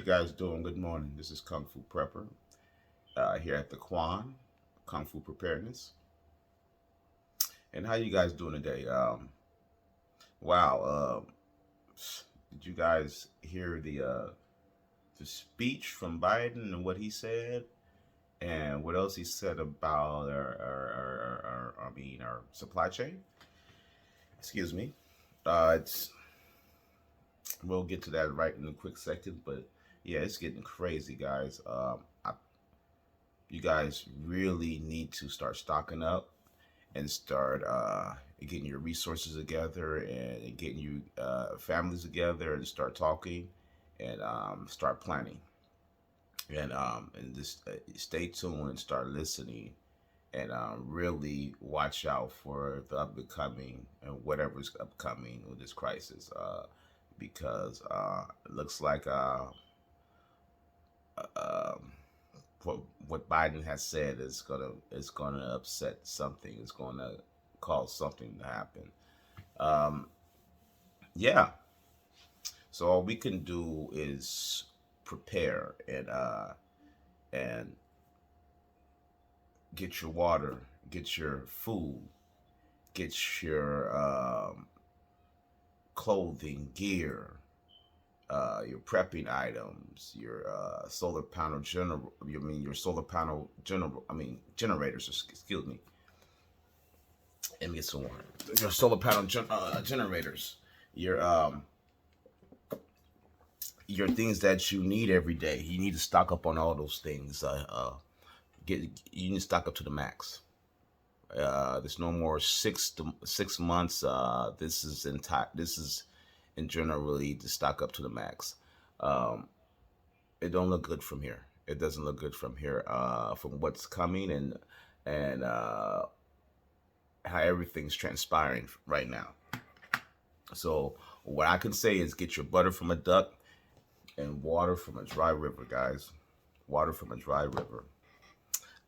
guys doing? Good morning. This is Kung Fu Prepper here at the Quan Kung Fu Preparedness. And how you guys doing today? Wow. Did you guys hear the speech from Biden and what he said, and what else he said about our supply chain? Excuse me. It's We'll get to that right in a quick second, but yeah, it's getting crazy, guys. You guys really need to start stocking up and start getting your resources together and getting you families together and start talking and start planning and just stay tuned and start listening and really watch out for the upcoming and whatever's upcoming with this crisis because it looks like um, what Biden has said is gonna upset something. It's gonna cause something to happen. Um, yeah. So all we can do is prepare and get your water, get your food, get your clothing, gear, your prepping items, your solar panel general. You mean your solar panel general? I mean generators. Excuse me. Let me get some water. Your solar panel generators. Your your things that you need every day. You need to stock up on all those things. Get You need to stock up to the max. There's no more 6 months. This is in general really to stock up to the max. Um, it don't look good from here. It doesn't look good from here. From what's coming and how everything's transpiring right now. So what I can say is get your butter from a duck and water from a dry river, guys. Water from a dry river.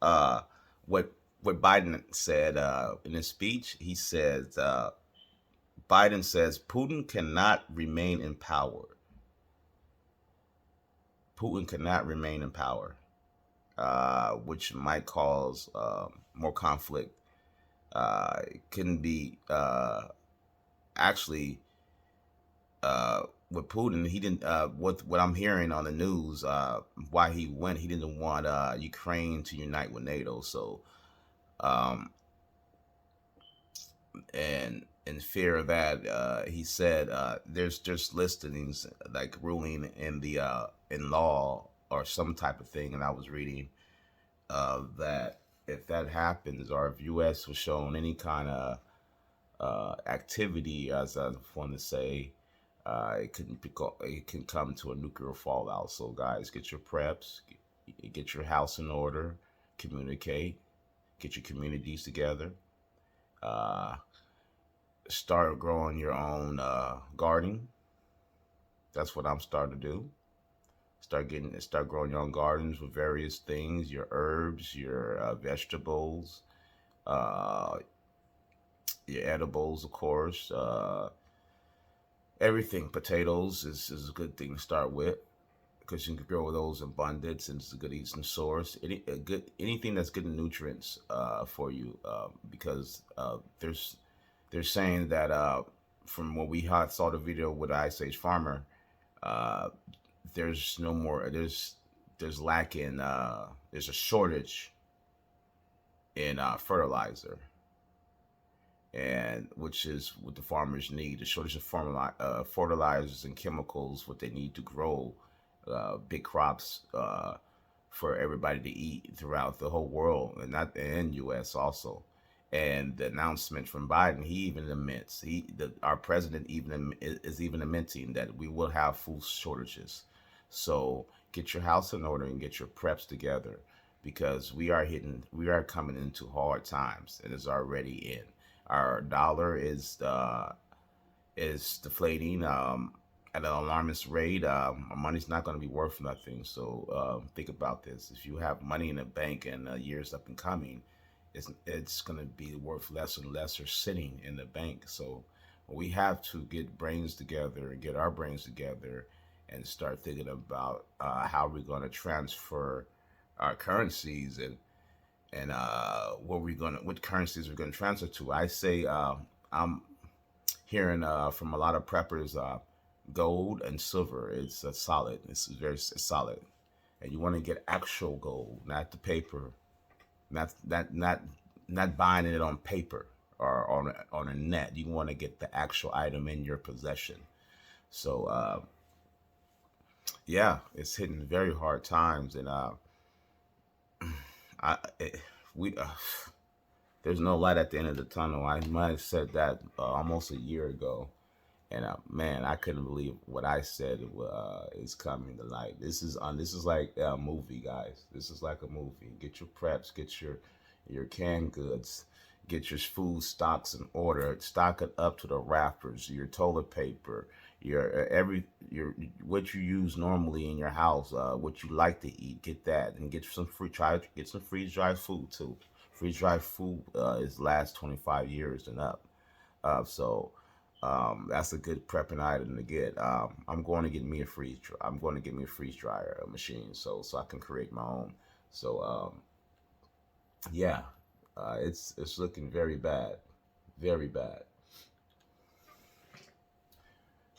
Uh, what Biden said in his speech, he says Biden says Putin cannot remain in power. Putin cannot remain in power, which might cause more conflict. It can be actually with Putin. He didn't. What I'm hearing on the news, why he went, he didn't want Ukraine to unite with NATO. So um, and in fear of that, he said there's just listings like ruling in the in law or some type of thing, and I was reading that if that happens, or if U.S. was shown any kind of activity, as I want to say, it can come to a nuclear fallout. So, guys, get your preps, get your house in order, communicate, get your communities together. Uh, Start growing your own gardening. That's what I'm starting to do. Start growing your own gardens with various things, your herbs, your vegetables, uh, your edibles, of course. Everything. Potatoes is a good thing to start with because you can grow those in abundance and it's a good eating source. Anything that's good in nutrients for you because they're saying that from what we had saw the video with the Ice Age farmer, uh, there's no more. There's lacking. There's a shortage in fertilizer, and which is what the farmers need. The shortage of fertilizers and chemicals, what they need to grow big crops for everybody to eat throughout the whole world, and not in U.S. also. And the announcement from Biden, he even admits, our president is even admitting that we will have food shortages. So get your house in order and get your preps together because we are coming into hard times and it's already in. Our dollar is deflating at an alarmist rate. Our money's not going to be worth nothing. So think about this: if you have money in the bank and years up and coming, it's going to be worth less and lesser sitting in the bank. So we have to get brains together and get our brains together and start thinking about how we're going to transfer our currencies, and what currencies we're going to transfer to. I say I'm hearing from a lot of preppers, gold and silver is solid. It's very solid, and you want to get actual gold, not the paper, not buying it on paper or on a net. You want to get the actual item in your possession. So yeah, it's hitting very hard times, and I it, we there's no light at the end of the tunnel. I might have said that almost a year ago, and man, I couldn't believe what I said is coming to light. This is like a movie, guys. This is like a movie. Get your preps, get your canned goods, get your food stocks in order. Stock it up to the rafters. Your toilet paper, your what you use normally in your house, what you like to eat. Get that, and get some freeze dried food too. Freeze dried food is last 25 years and up. So that's a good prepping item to get. I'm going to get me a I'm going to get me a freeze dryer machine, so I can create my own. So yeah, it's looking very bad, very bad.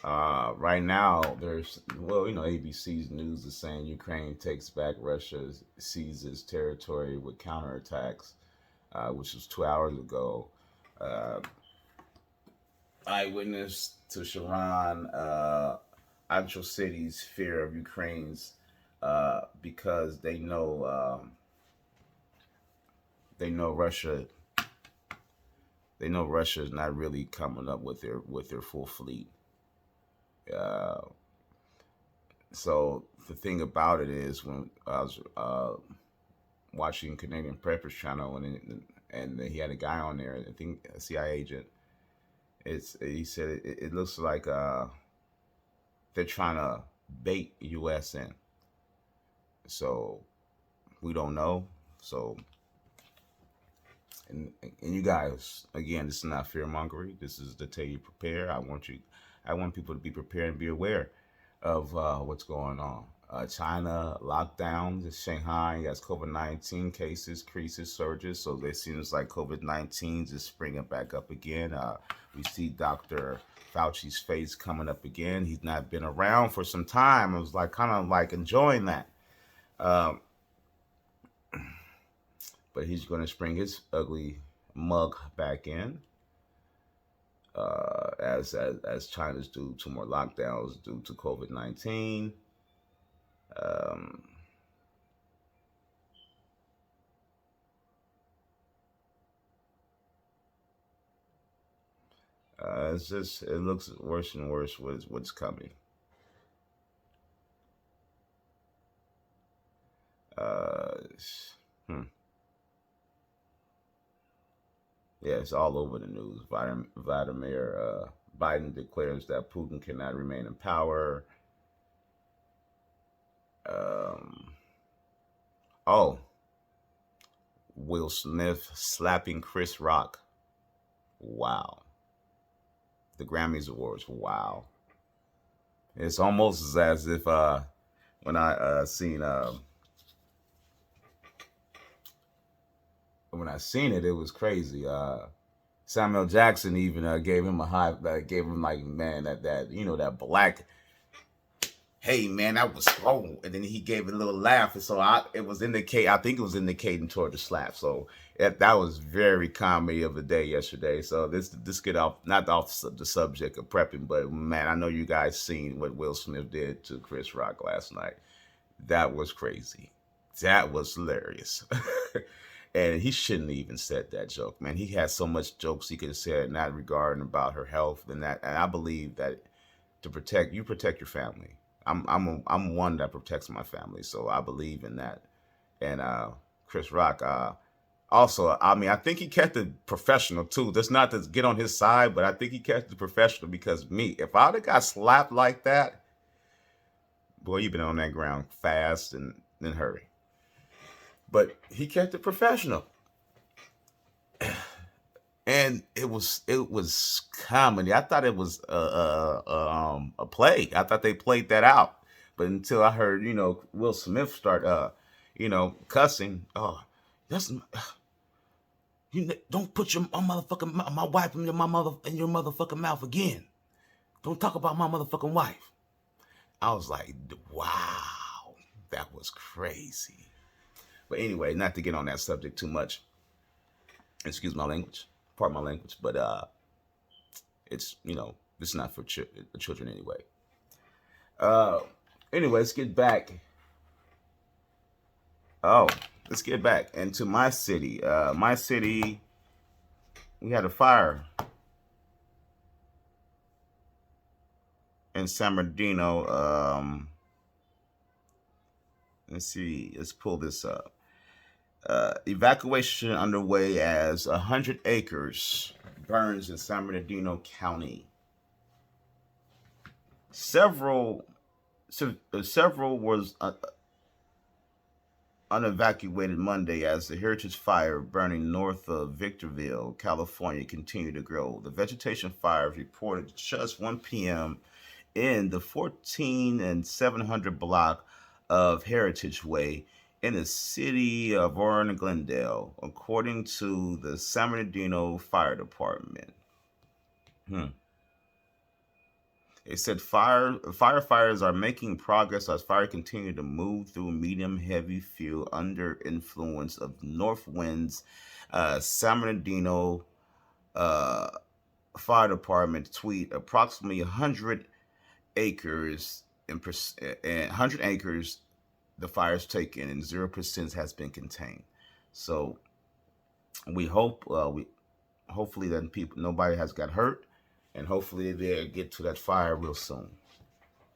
Right now, ABC's news is saying Ukraine takes back Russia seizes territory with counterattacks, which was 2 hours ago. Uh, Eyewitness to Sharon, actual cities fear of Ukraine's because they know Russia is not really coming up with their full fleet. Uh, so the thing about it is, when I was watching Canadian Preppers channel, and he had a guy on there, I think a CIA agent. He said it looks like they're trying to bait U.S. in. So we don't know. So and you guys, again, this is not fear mongering. This is to tell you prepare. I want people to be prepared and be aware of what's going on. China lockdowns, Shanghai has COVID-19 cases, increases, surges. So it seems like COVID-19 is springing back up again. We see Dr. Fauci's face coming up again. He's not been around for some time. I was like kind of like enjoying that. Um, but he's going to spring his ugly mug back in as China's due to more lockdowns due to COVID-19. Um, it looks worse and worse what's coming. Uh, hmm. Yeah, it's all over the news. Vladimir Biden declares that Putin cannot remain in power. Um, oh, Will Smith slapping Chris Rock. Wow. The Grammys Awards. Wow. It's almost as if when I seen it, it was crazy. Samuel Jackson even gave him a high, gave him like, man, that that black. Hey man, that was slow, and then he gave a little laugh, and so I think it was indicating toward the slap. So that was very comedy of the day yesterday. So this get off not off the subject of prepping, but man, I know you guys seen what Will Smith did to Chris Rock last night. That was crazy. That was hilarious. And he shouldn't have even said that joke, man. He had so much jokes he could have said in that regard and about her health and I believe that protect your family. I'm one that protects my family, so I believe in that. And Chris Rock, also, I mean, I think he kept it professional too. That's not to get on his side, but I think he kept it professional because if I'd have got slapped like that, boy, you've been on that ground fast and in hurry. But he kept it professional, and it was comedy. I thought it was a play. I thought they played that out. But until I heard, Will Smith start, cussing. Oh, that's don't put your my motherfucking my wife in your motherfucking mouth again. Don't talk about my motherfucking wife. I was like, wow, that was crazy. But anyway, not to get on that subject too much. Excuse my language, pardon my language, but it's this is not for children anyway. Uh, anyway, let's get back. Oh, let's get back into my city. My city, we had a fire in San Bernardino. Let's see. Let's pull this up. Evacuation underway as 100 acres burns in San Bernardino County. Several was unevacuated Monday as the Heritage Fire burning north of Victorville, California, continued to grow. The vegetation fire reported just 1 p.m. in the 14 and 700 block of Heritage Way in the city of Warren, Glendale, according to the San Bernardino Fire Department. It said firefighters are making progress as fire continue to move through medium-heavy fuel under influence of north winds. San Bernardino Fire Department tweet approximately 100 acres and 100 acres the fire's taken and 0% has been contained. So we hope hopefully that nobody has got hurt. And hopefully they'll get to that fire real soon.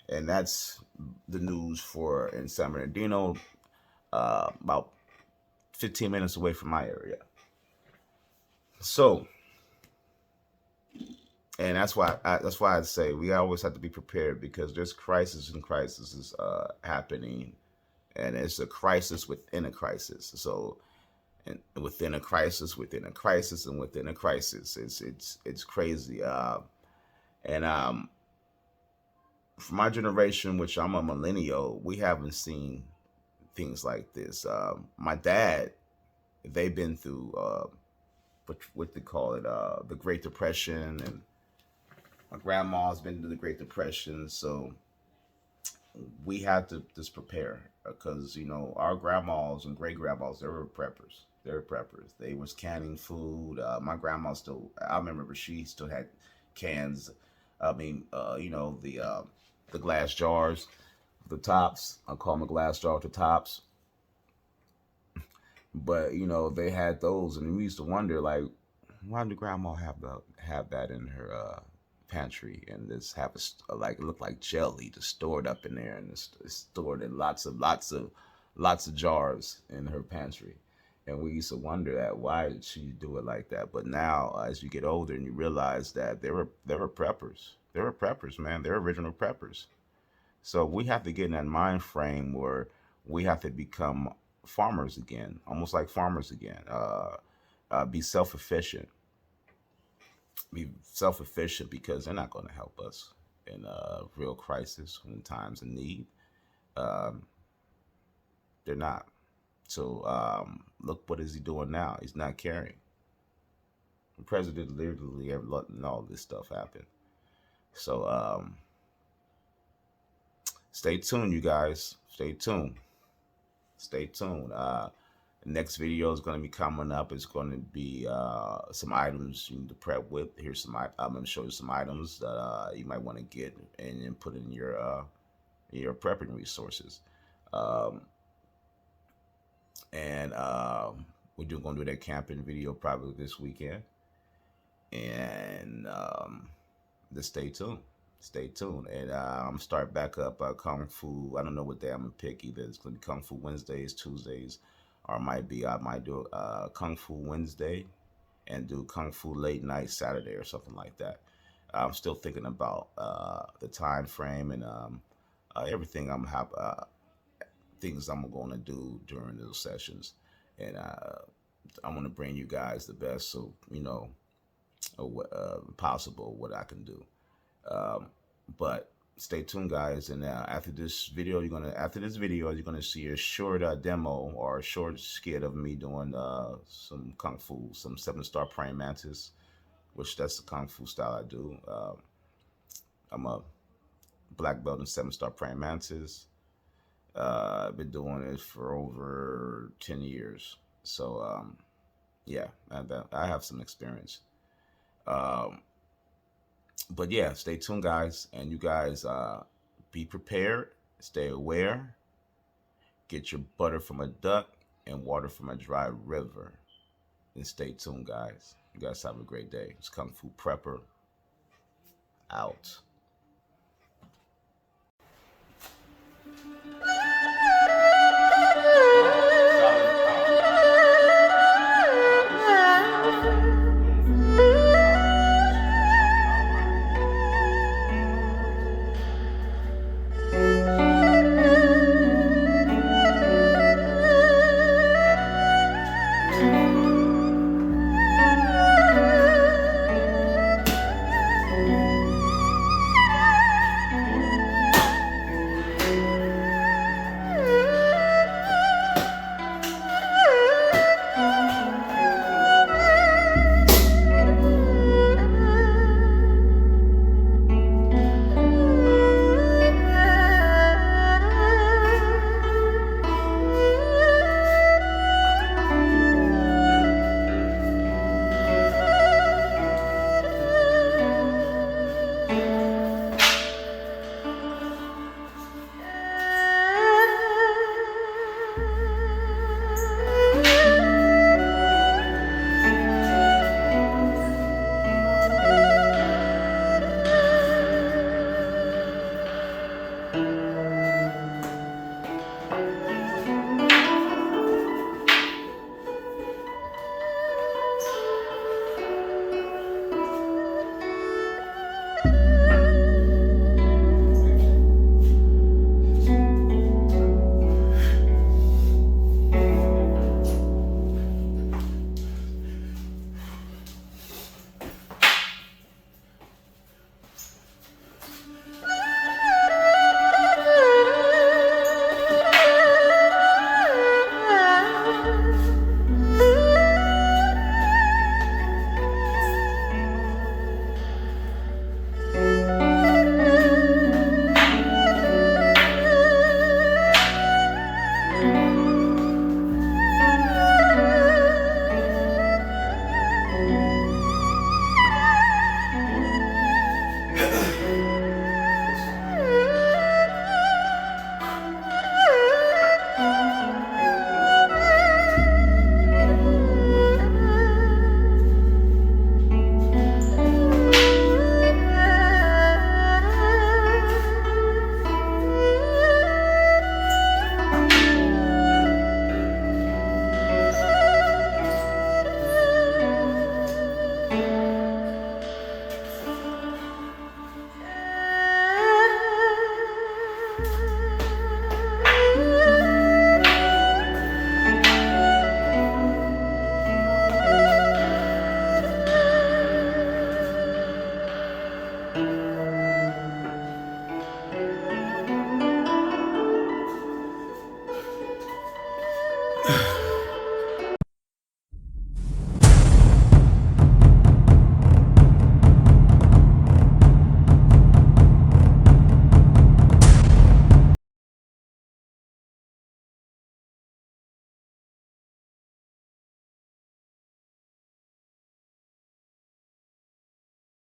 And that's the news for in San Bernardino, about 15 minutes away from my area. So, and that's why I say we always have to be prepared, because there's crisis and crises happening, and it's a crisis within a crisis. So, and within a crisis, within a crisis, and within a crisis, it's crazy. And for my generation, which I'm a millennial, we haven't seen things like this. My dad, they've been through what they call it, the Great Depression, and my grandma's been through the Great Depression. So we have to just prepare, because our grandmas and great grandmas, they were preppers. They was canning food. My grandma still, I remember she still had cans. I mean, the glass jars, the tops. I call them a glass jar with the tops. But they had those, and we used to wonder, like, why did Grandma have that in her pantry, and just have like it looked like jelly just stored up in there, and it's stored in lots of jars in her pantry. And we used to wonder that, why did she do it like that? But now, as you get older and you realize that they were preppers. They were preppers, man. They're original preppers. So we have to get in that mind frame where we have to become farmers again, almost like farmers again. Be self-efficient. Be self-efficient, because they're not going to help us in a real crisis, in times of need. They're not. So look, what is he doing now? He's not caring. The president literally have letting all this stuff happen. So stay tuned, you guys. Stay tuned. The next video is going to be coming up. It's going to be some items you need to prep with. Here's some. I'm going to show you some items that you might want to get and put in your prepping resources. And we're going to do that camping video probably this weekend. And just stay tuned. And I'm start back up Kung Fu. I don't know what day I'm going to pick. Either it's going to be Kung Fu Wednesdays, Tuesdays, or I might do Kung Fu Wednesday and do Kung Fu late night Saturday or something like that. I'm still thinking about the time frame and everything things I'm going to do during those sessions. And I'm going to bring you guys the best, so possible what I can do. But stay tuned, guys. And after this video, you're gonna see a short demo or a short skit of me doing some kung fu, some 7-star praying mantis, which that's the kung fu style I do. I'm a black belt in 7-star praying mantis. I've been doing it for over 10 years. So, yeah, I have some experience. But yeah, stay tuned, guys. And you guys be prepared, stay aware, get your butter from a duck and water from a dry river. And stay tuned, guys. You guys have a great day. It's Kung Fu Prepper out.